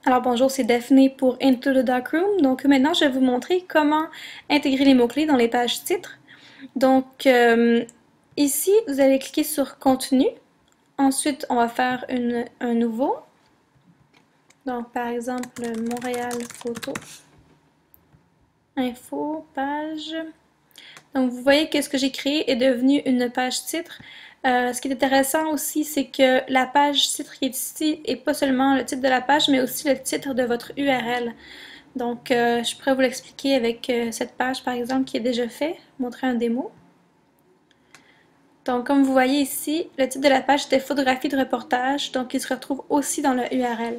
Alors bonjour, c'est Daphné pour Into the Dark Room. Donc maintenant, je vais vous montrer comment intégrer les mots-clés dans les pages titres. Donc ici, vous allez cliquer sur Contenu. Ensuite, on va faire un nouveau. Donc par exemple, Montréal Photo. Info, page. Donc vous voyez que ce que j'ai créé est devenu une page titre. Ce qui est intéressant aussi, c'est que la page titre qui est ici n'est pas seulement le titre de la page, mais aussi le titre de votre URL. Donc, je pourrais vous l'expliquer avec cette page, par exemple, qui est déjà fait, montrer un démo. Donc, comme vous voyez ici, le titre de la page était photographie de reportage, donc il se retrouve aussi dans le URL.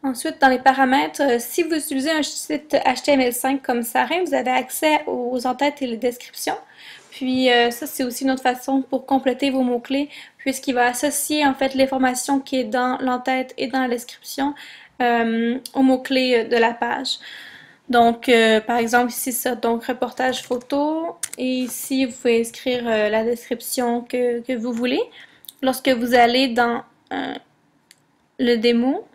Ensuite, dans les paramètres, si vous utilisez un site HTML5 comme Sarin, vous avez accès aux entêtes et les descriptions. Puis ça, c'est aussi une autre façon pour compléter vos mots-clés, puisqu'il va associer en fait l'information qui est dans l'entête et dans la description aux mots-clés de la page. Donc, par exemple, ici, ça, donc reportage photo, et ici, vous pouvez inscrire la description que vous voulez. Lorsque vous allez dans le démo,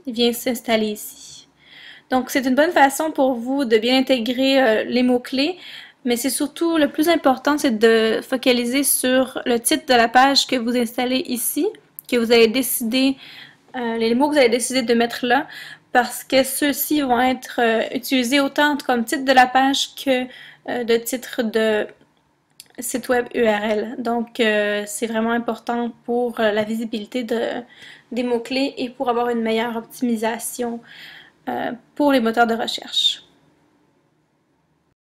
il vient s'installer ici. Donc, c'est une bonne façon pour vous de bien intégrer les mots-clés, mais c'est surtout le plus important, c'est de focaliser sur le titre de la page que vous installez ici, que vous avez décidé, les mots que vous avez décidé de mettre là, parce que ceux-ci vont être utilisés autant comme titre de la page que de titre de site web URL. Donc, c'est vraiment important pour la visibilité des mots-clés et pour avoir une meilleure optimisation pour les moteurs de recherche.